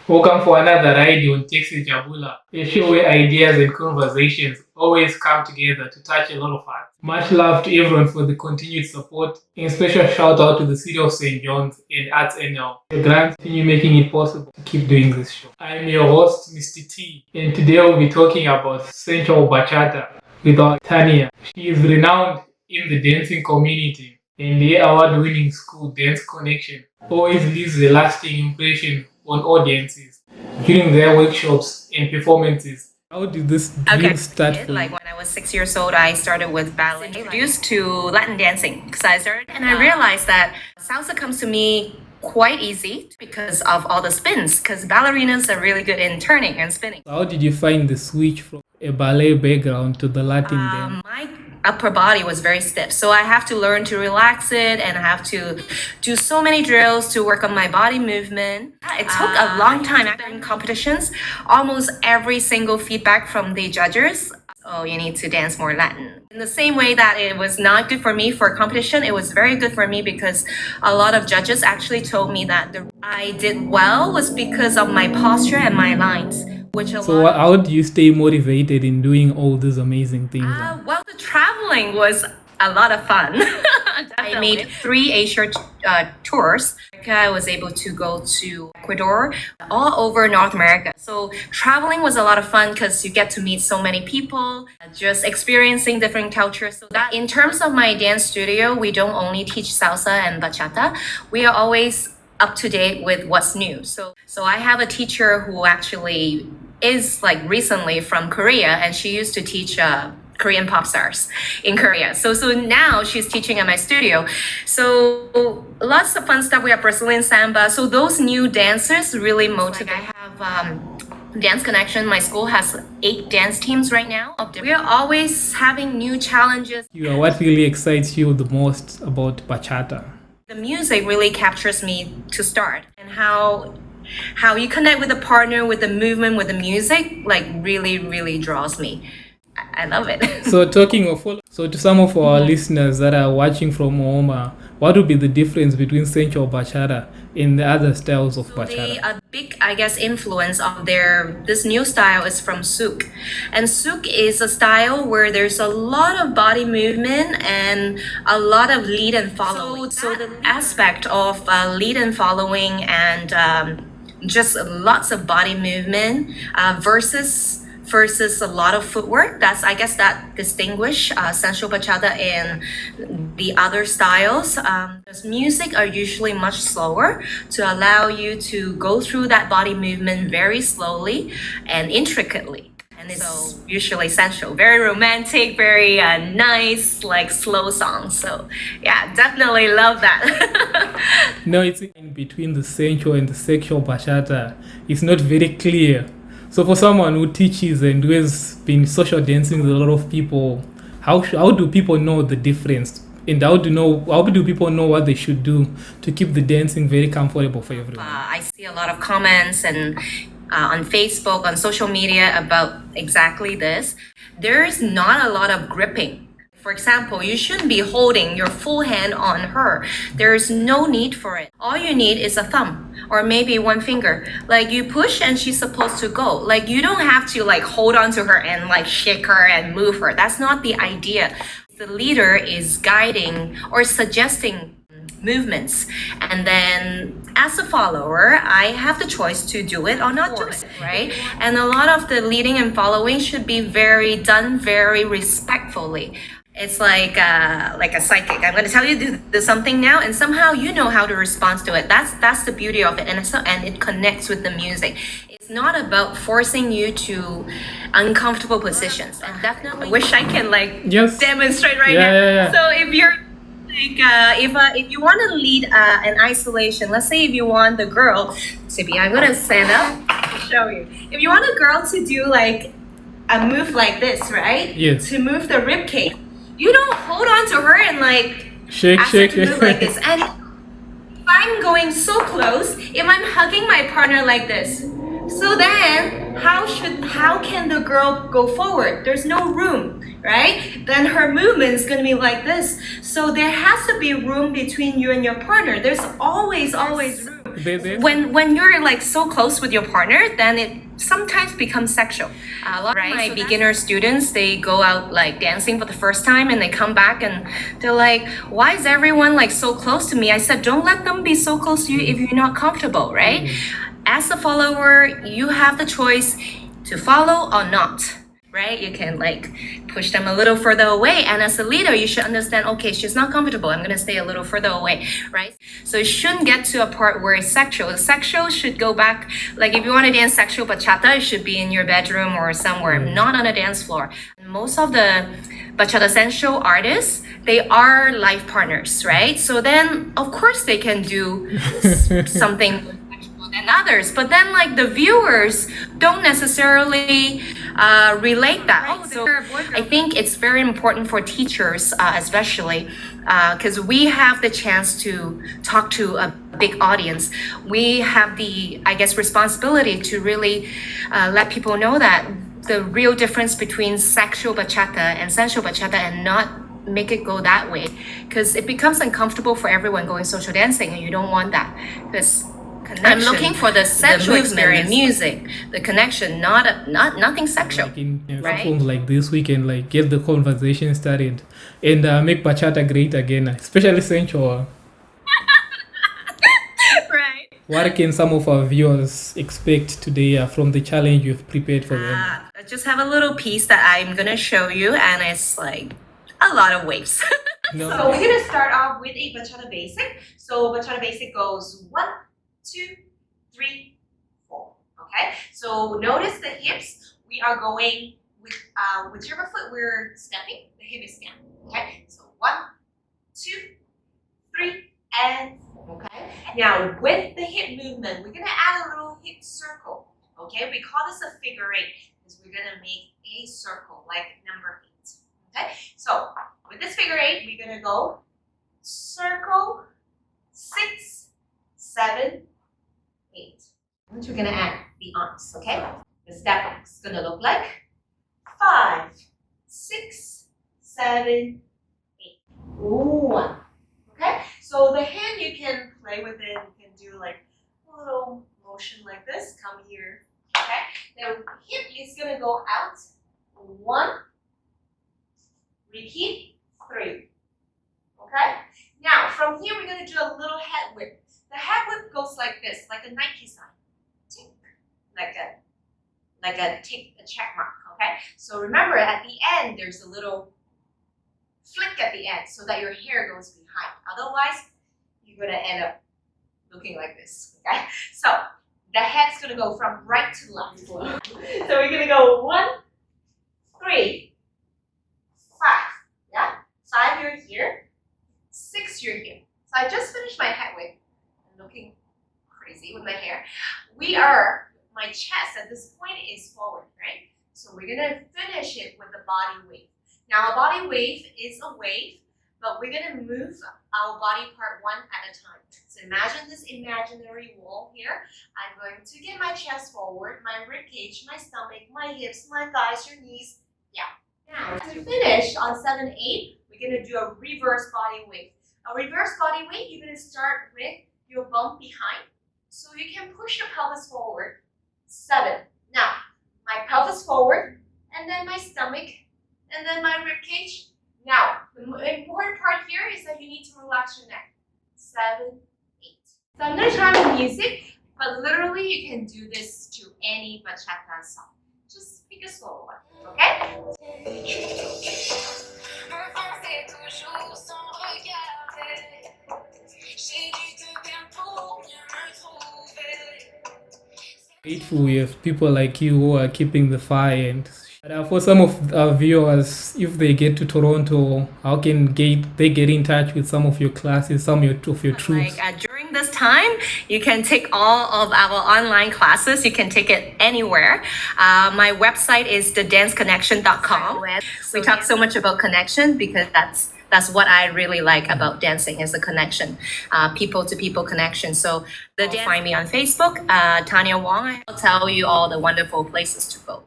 Welcome for another ride on Taxi Jabula, a show where ideas and conversations always come together to touch a lot of hearts. Much love to everyone for the continued support, and special shout out to the City of St. John's and Arts NL. Your grants continue making it possible to keep doing this show. I'm your host, Mr. T, and today we'll be talking about sensual bachata with our Tania. She is renowned in the dancing community, and the award-winning school Dance ConneXion always leaves a lasting impression on audiences during their workshops and performances. How did this dream start for Like you? when I was 6 years old, I started with ballet, introduced to Latin dancing because I started, and I realized that salsa comes to me quite easy because of all the spins. Because ballerinas are really good in turning and spinning. How did you find the switch from a ballet background to the Latin dance? My upper body was very stiff, so I have to learn to relax it, and I have to do so many drills to work on my body movement. It took a long time in competitions. Almost every single feedback from the judges, oh, you need to dance more Latin. In the same way that it was not good for me for competition, it was very good for me because a lot of judges actually told me that I did well was because of my posture and my lines. So how do you stay motivated in doing all these amazing things? Well, the traveling was a lot of fun. I made 3 Asia tours. I was able to go to Ecuador, all over North America. So traveling was a lot of fun because you get to meet so many people, just experiencing different cultures. So that in terms of my dance studio, we don't only teach salsa and bachata. We are always up to date with what's new. So I have a teacher who actually is like recently from Korea, and she used to teach Korean pop stars in Korea. So now she's teaching at my studio. So lots of fun stuff. We have Brazilian samba. So those new dancers really motivate. I have Dance ConneXion. My school has 8 dance teams right now. We are always having new challenges. What really excites you the most about bachata? The music really captures me to start, and how you connect with the partner, with the movement, with the music, like really draws me. I love it. So to some of our listeners that are watching from home, what would be the difference between sensual bachata and the other styles of bachata? A big, I guess, influence of this new style is from souk. And souk is a style where there's a lot of body movement and a lot of lead and following. So the aspect of lead and following and just lots of body movement versus a lot of footwork. That's, I guess, that distinguish sensual bachata and the other styles. Because music are usually much slower to allow you to go through that body movement very slowly and intricately. And it's usually sensual, very romantic, very nice, like slow songs. So yeah, definitely love that. No, it's in between the sensual and the sexual bachata. It's not very clear. So for someone who teaches and who has been social dancing with a lot of people, how do people know the difference? And how do people know what they should do to keep the dancing very comfortable for everyone? I see a lot of comments and on Facebook, on social media about exactly this. There is not a lot of gripping. For example, you shouldn't be holding your full hand on her. There is no need for it. All you need is a thumb or maybe one finger. Like you push and she's supposed to go. Like you don't have to like hold on to her and like shake her and move her. That's not the idea. The leader is guiding or suggesting movements, and then as a follower I have the choice to do it or not do it, right? And a lot of the leading and following should be done very respectfully. It's like a psychic. I'm going to tell you to do something now, and somehow you know how to respond to it. That's the beauty of it, and it connects with the music. It's not about forcing you to uncomfortable positions. And definitely, I wish I can demonstrate right now. Yeah. So if you're if you want to lead an isolation, let's say if you want the girl to be, I'm gonna stand up to show you. If you want a girl to do like a move like this, right? Yes. To move the rib cage, you don't hold on to her and like shake to move like this. And if I'm going so close, if I'm hugging my partner like this, so then how can the girl go forward? There's no room, right? Then her movement is going to be like this. So there has to be room between you and your partner. There's always room. when you're like so close with your partner, then it sometimes becomes sexual. A lot of my beginner students, they go out like dancing for the first time and they come back and they're like, why is everyone like so close to me? I said, don't let them be so close to you if you're not comfortable, right? As a follower, you have the choice to follow or not, right? You can like push them a little further away. And as a leader, you should understand, okay, she's not comfortable. I'm going to stay a little further away, right? So it shouldn't get to a part where it's sexual. The sexual should go back. Like if you want to dance sexual bachata, it should be in your bedroom or somewhere, not on a dance floor. Most of the bachata sensual artists, they are life partners, right? So then, of course, they can do something than others, but then like the viewers don't necessarily relate that. So I think it's very important for teachers, especially because we have the chance to talk to a big audience. We have the, I guess, responsibility to really let people know that the real difference between sexual bachata and sensual bachata, and not make it go that way, because it becomes uncomfortable for everyone going social dancing, and you don't want that. Because I'm looking for the sensual experience, music, the connection, not nothing sexual. Like in right? platforms like this, we can like get the conversation started and make bachata great again, especially sensual. Right. What can some of our viewers expect today from the challenge you've prepared for them? I just have a little piece that I'm gonna show you, and it's like a lot of waves. No. So we're gonna start off with a bachata basic. So bachata basic goes 1, 2, 3, 4. Okay. So notice the hips. We are going with whichever foot we're stepping. The hip is down. Okay. So 1, 2, 3, and 4. Okay. Now with the hip movement, we're gonna add a little hip circle. Okay. We call this a figure 8 because we're gonna make a circle like number 8. Okay. So with this figure 8, we're gonna go circle 6, 7, 8. And we're gonna add the arms, okay? The step is gonna look like 5, 6, 7, 8. 1. Okay? So the hand, you can play with it. You can do like a little motion like this. Come here. Okay? Now hip is gonna go out. 1. Repeat. 3. Okay? Now from here, we're gonna do a little head whip. The head whip goes like this, like a Nike sign. Tick, like a tick, a check mark, okay? So remember, at the end, there's a little flick at the end so that your hair goes behind. Otherwise, you're gonna end up looking like this, okay? So the head is gonna go from right to left. So we're gonna go 1, 3, 5, yeah? 5, you're here. 6, you're here. So I just finished my head whip. Looking crazy with my hair. My chest at this point is forward, right? So we're gonna finish it with a body wave. Now a body wave is a wave, but we're gonna move our body part one at a time. So imagine this imaginary wall here. I'm going to get my chest forward, my rib cage, my stomach, my hips, my thighs, your knees. Yeah. Now to finish on 7, 8, we're gonna do a reverse body wave. A reverse body wave, you're gonna start with your bump behind, so you can push your pelvis forward. 7. Now, my pelvis forward, and then my stomach, and then my rib cage. Now, the important part here is that you need to relax your neck. 7, 8. So I'm gonna try the music, but literally you can do this to any bachata song. Just pick a slow one, okay? Grateful we have people like you who are keeping the fire. And for some of our viewers, if they get to Toronto, how can they get in touch with some of your classes, some of your troops? Like during this time, you can take all of our online classes. You can take it anywhere. My website is thedanceconnexion.com. We talk so much about connection because that's what I really like about dancing, is the connection, people to people connection. So find me on Facebook, Tania Wong. I'll tell you all the wonderful places to go.